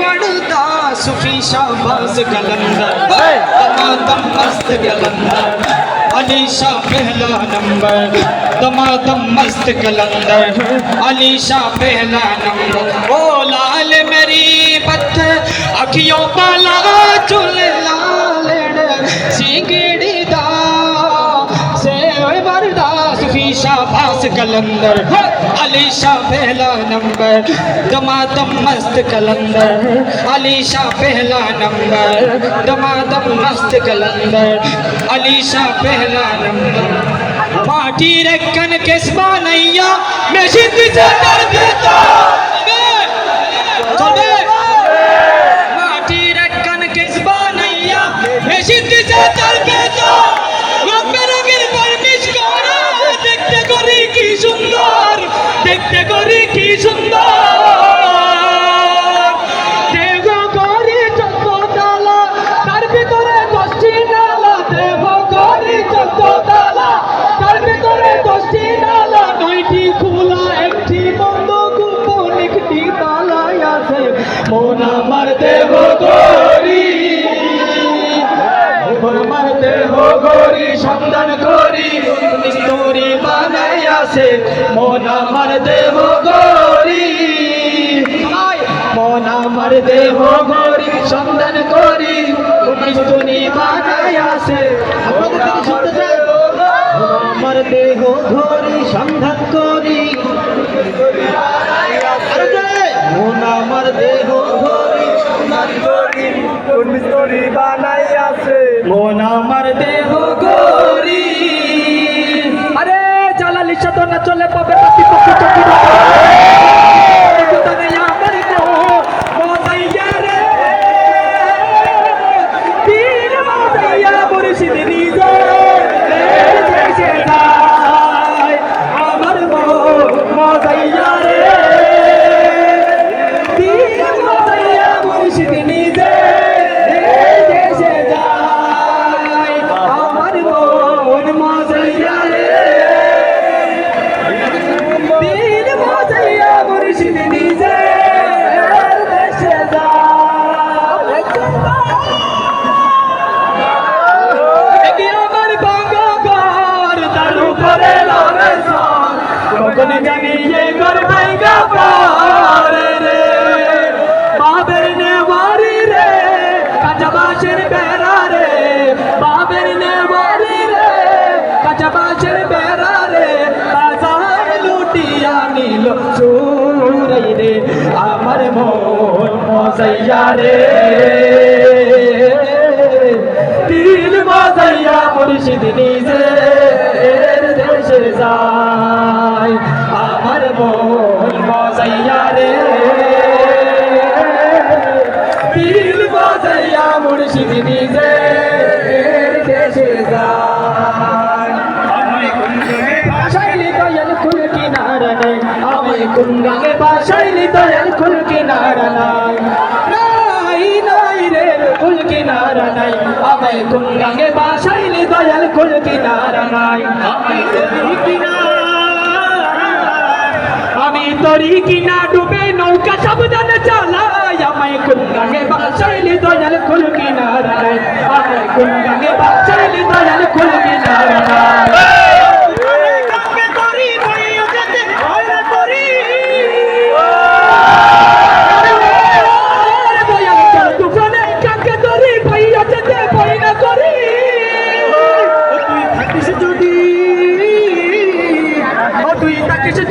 पढ़ता सूफी शाहबाज कलंदर दमादम मस्त कलंदर अली शाह पहला नंबर दमादम मस्त कलंदर अली शाह पहला नंबर ओ लाल मेरी पत्थर अखियों पाला चुल लाल सिंगड़ी दा से बरदा सूफी शाहबाज कलंदर अली शाह पहला नंबर दमादम मस्त कलंदर अली शाह पहला नंबर दमादम मस्त कलंदर अली शाह पहला नंबर माटी रखन किस्मा नैया मैं जिद से कर देता माटी रखन किस्मा नैया मैं जिद से कर देता দেখতে করি কি সুন্দর দেহ করি চোদ্দতলা তার ভিতরে 10টি নালা দেহ করি চোদ্দতলা তার ভিতরে 10টি নালা 9টি খোলা একটি বন্ধ গোপন একটি তালায় আছে মন আমার দেহ করি আমার দেহ করি সন্ধান করি মিস্তুরি বানাই আছে মন আমার দেহ গরি মন আমার দেহ গরি সন্ধান করি মিস্তুরি বানাই আছে আমার দেহ গরি সন্ধান করি মন আমার দেহ গরি সন্ধান করি মিস্তুরি বানাই আছে মন আমার দেহ গরি আরে জালালি সাথে না চলে পাবে পাতি পক্ষ চকি কথা নেই আমার তো মোদাইয়া রে পীর মোদাইয়া মুর্শিদ নিজে দেশে যায় আমার মোদাইয়া রে পীর মোদাইয়া মুর্শিদ নিজে দেশে যায় আমার মন মোদাইয়া রে জানি ये घर भाईगा पारे रे बाबेर नेवारी रे काजाबाशेर बेरा रे बाबेर नेवारी रे काजाबाशेर बेरा रे बाजार लुटिया नील चूरई रे আমার মন মজাইয়া রে দিল মজাইয়া মুর্শিদ নিজে দেশে যায় আমার মন মজাইয়া রে দিল মজাইয়া মুর্শিদ নিজে দেশে যায় আমায় কুনগামে ভাষাইলি দয়াল কুল কিনারা নাই আমায় কুনগামে ভাষাইলি দয়াল কুল কিনারা নাই নাই রে কুল কিনারা নাই আমায় কুনগামে ভাষাইলি দয়াল কুল কিনারা নাই আমায় আমি তরি কিনা ডুবে নৌকা সাবধানে চালাই আমায় কুনগামে ভাষাইলি দয়াল কুল কিনারা নাই আমায় কুনগামে ভাষাইলি দয়াল কুল কিনারা নাই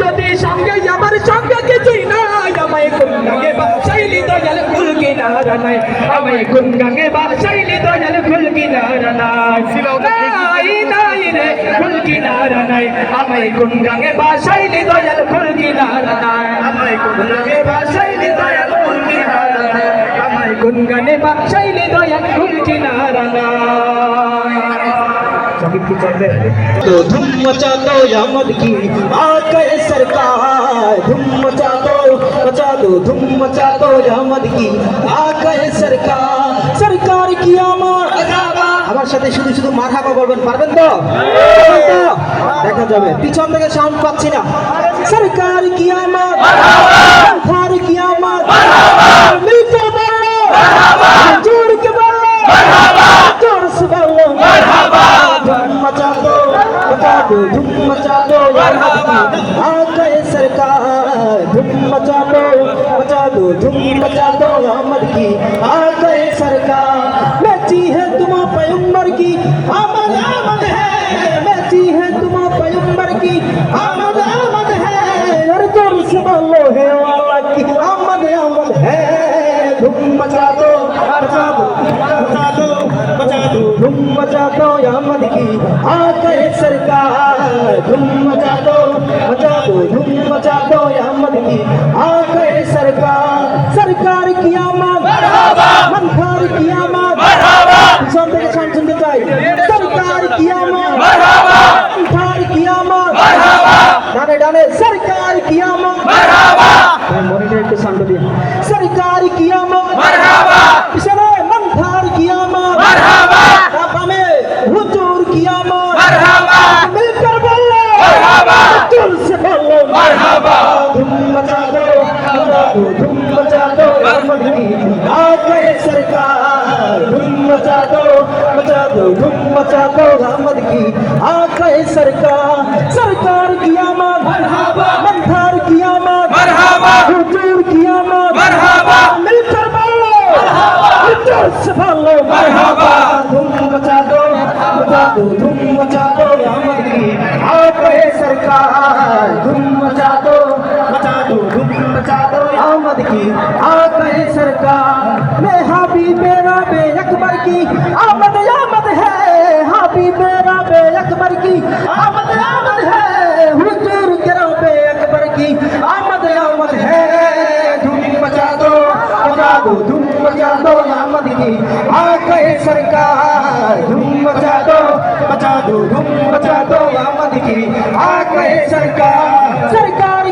যদি সঙ্গে আমার সঙ্গে কিছুই নাই আমায় কুনগামে ভাষাইলি দয়াল কুল কিনারা নাই আমায় কুনগামে ভাষাইলি দয়াল কুল কিনারা নাই নাই রে কুল কিনারা নাই আমায় কুনগামে ভাষাইলি দয়াল কুল কিনারা নাই আমায় কুনগামে ভাষাইলি দয়াল কুল কিনারা নাই আমায় কুনগামে ভাষাইলি দয়াল কুল কিনারা নাই तो धूम मचा दो अहमद की आके सरकार धूम मचा दो धूम मचा दो अहमद की आके सरकार की আমার সাথে শুধু শুধু মারহাবা বলবেন পারবেন তো দেখা যাবে পিছন থেকে সাউন্ড পাচ্ছি না সরকার কি আমার মারহাবা সরকার কি আমার মারহাবা মিলকে मचा दो अहमद की आ गए सरकार मैची है तुम पैगंबर की आमद आमद है मैची है तुम पैगंबर की आमद आमद है हर जोर से बोलो है वाला की आमद आमद है धूम मचा दो मचा दो मचा दो मचा दो धूम मचा दो अहमद की आ गए सरकार धूम मचा दो धूम मचा दो अहमद की आ गए सरकार सरकार की आमद मंथर की आमद सुनते सुनते चाहिए सरकार की आमद मंथर की आमद डाने डाने सरकार की आमद मॉनिटर के साउंड दिया सरकार की आमद पिछले मंथर की आमद में हुजूर की आमद मिलकर बोलो हुजूर से बोलो धूम मचा दो धूम मचा दो अहमद की आ गए सरकार धूम मचा दो धूम मचा दो अहमद की आ गए सरकार सरकार की आमद मंथर की आमद हुजूर की आमद मिलकर बोलो हुजूर से बोलो धूम मचा दो धूम मचा दो अहमद की आ गए सरकार धूम मचा दो धूम मचा दो अहमद की आ गए सरकार मैं हबीब रबे अकबर की आमद आमद है हबीब रबे अकबर की आमद आमद है हुजूर के रबे अकबर की आमद आमद है धूम मचा दो धूम मचा दो अहमद की आ गए सरकार धूम मचा दो धूम मचा दो अहमद की आ गए सरकार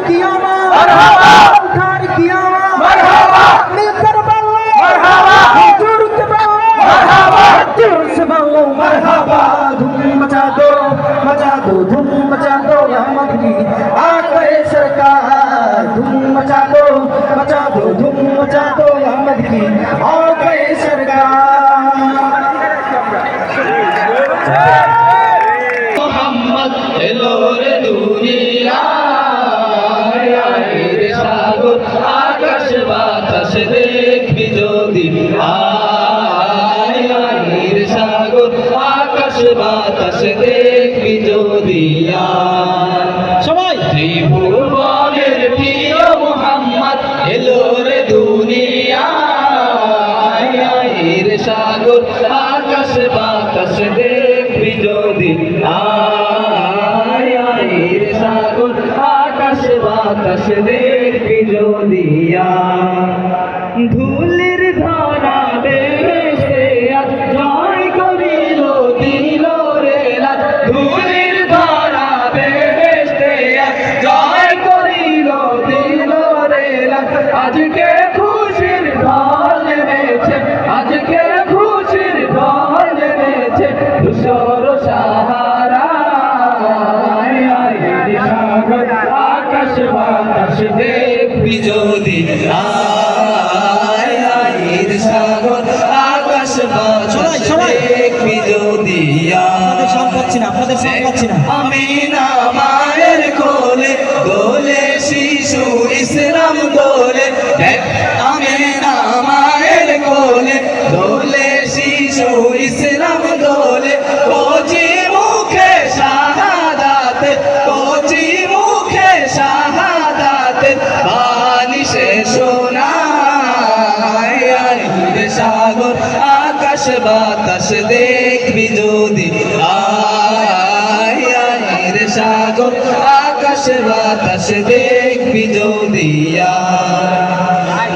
की आमद मंथर की आमद मिलकर बोलो हुजूर के बोलो हुजूर से बोलो धूम मचा दो धूम मचा दो अहमद की आ गए सरकार धूम मचा दो धूम मचा दो अहमद की आ गए सरकार মোহাম্মদ এলো রে দুনিয়ায় রে সাগর আকাশ বাতাস দেখবি যদি আয় রে সাগর আকাশ বাতাস দেখবি যদি সবাই ত্রিভুবনের প্রিয় মোহাম্মদ এলো রে দুনিয়ায় রে সাগর আকাশ বাতাস দেখবি যদি আয় রে সাগর আকাশ বাতাস দেখবি যদি ধুলির ধরা বেহেশতে আজ জয় করিল দিল রে লাজ ধুলির ধরা বেহেশতে আজ জয় করিল দিল রে লাজ আজকে খুশির ঢল নেমেছে আজকে খুশির ঢল নেমেছে ধূসর সাহারা সাগর আকাশ বাতাস দেখবি যদি সাগর আকাশ বাতাস দেখবি যদি আপনাদের পাচ্ছি না আমি না মায়ের কোলে দোলে শিশু ইসলাম দোলে আমি না মায়ের কোলে দোলে শিশু ইসলাম দোলে কোচি মুখে শাহাদাতে কোচি মুখে শাহাদাতে বালিশে সোনায় রে সাগর আকাশ বাতাস দেখবি যদি রে সাগর আকাশ বাতাস দেখবি যদি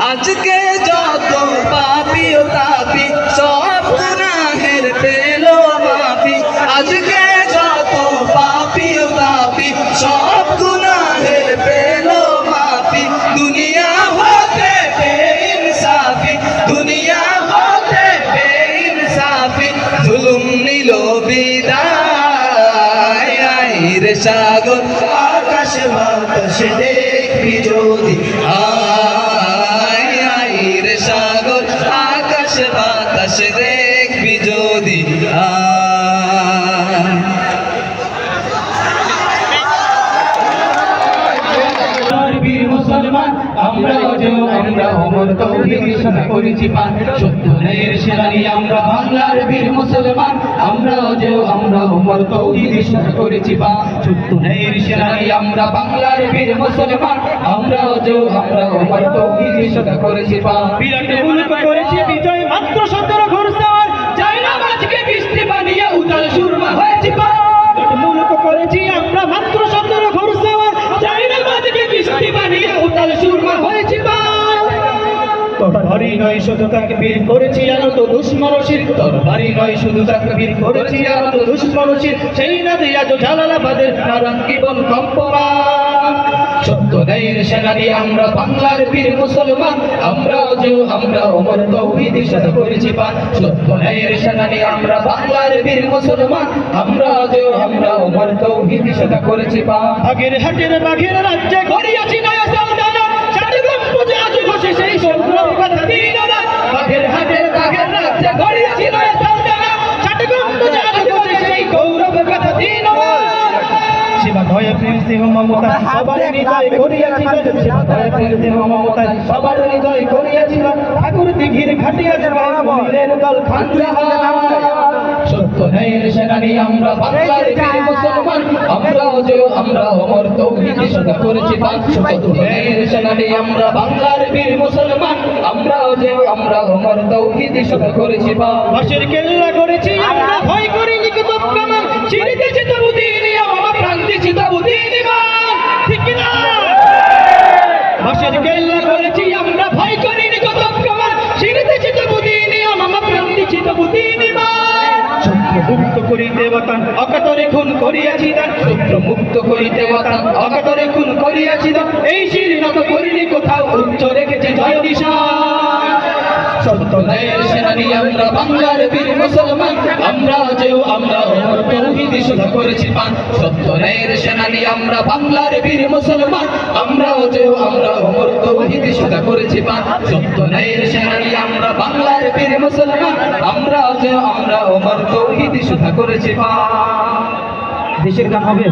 আজকে যত পাপি ও তাপি সব গুনাহের পেলো মাফি আজকে যত পাপি ও তাপি সব গুনাহের পেলো মাফি দুনিয়া হতে বেইনসাফি দুনিয়া হতে বেইনসাফি জুলুম নিল বিদায় রে সাগর আকাশ বাতাস দেখবি যদি রে সাগর আকাশ বাতাস দেখবি যদি মুসলমান আমরা আমরা অমর তৌহিদ সুধা করেছি পান সত্য ন্যায়ের সেনানি আমরা বাংলার বীর মুসলমান আমরা অমর তৌহিদ সুধা করেছি পান সত্য ন্যায়ের সেনানি আমরা বাংলার বীর মুসলমান আমরা অমর তৌহিদ সুধা করেছি পান বিরাট মুলক করেছি বিজয় মাত্র 17 ঘোড়সওয়ার জায়নামাজকে বৃষ্টি বানিয়ে উজাল সুরমা হয়েছে পার মুলক করেছি আমরা মাত্র 17 ঘোড়সওয়ার জায়নামাজকে বৃষ্টি বানিয়ে উজাল সুরমা হয়েছে পার তরবারি নয় শুধু তাকবীর করেছি আনত দুশমনশির তরবারি নয় শুধু তাকবীর করেছি আনত দুশমনশির সেই না দিয়া জালালাবাদের নারাঙ্গীবন কম্পমান সত্য ন্যায়ের সেনানি আমরা বাংলার বীর মুসলমান আমরা অমর তৌহিদ সুধা করেছি পান সত্য ন্যায়ের সেনানি আমরা বাংলার বীর মুসলমান আমরা অমর তৌহিদ সুধা করেছি পান আগের হাটের বাঘের রাজ্যে গড়িয়াছি নয়া সালদানা সাতগ্রাম পূজা আজ বসে সেই সংগ্রাম কথা দিন না বাঘের হাটের বাঘের রাজ্যে গড়িয়াছি নয়া সালদানা সাতগ্রাম পূজা আজ বসে সেই গৌরব কথা দিন না সেবা দয়া প্রেম স্নেহ মমতা সবার হৃদয় করিয়াছিল সেবা দয়া প্রেম স্নেহ মমতা সবার হৃদয় করিয়াছিল ঠাকুর দিঘির ঘাটিয়া মহিলের দল খানজাহান সত্য ন্যায়ের সেনানি আমরা বাংলার বীর মুসলমান আমরা অমর তৌহিদ সুধা করেছি পান সত্য ন্যায়ের সেনানি আমরা বাংলার বীর মুসলমান আমরা অমর তৌহিদ সুধা করেছি পান বাঁশের কেল্লা করেছি আমরা ভয় করিনি কুতুব কামান চিরিতেছি তবু দিনই আমার প্রাণ দিছি তবু দিনই মান ঠিক না বাঁশের কেল্লা করেছি আমরা ভয় করিনি কুতুব কামান চিরিতেছি তবু দিনই আমার প্রাণ দিছি তবু দিনই মান মুক্ত করিতে বাতান অকাতরে খুন করিয়াছি দান সূত্র মুক্ত করিতে বাতান অকাতরে খুন করিয়াছি দান এই শির নত করিনি কোথাও উচ্চ রেখেছি জয় নিশান সত্য ন্যায়ের সেনানি আমরা বাংলার বীর মুসলমান আমরা অমর তৌহিদ সুধা করেছি পান সত্য ন্যায়ের সেনানি আমরা বাংলার বীর মুসলমান আমরা অমর তৌহিদ সুধা করেছি পান সত্য ন্যায়ের সেনানি আমরা বাংলার বীর মুসলমান আমরা অমর তৌহিদ সুধা করেছি পান দেশের গান হবে।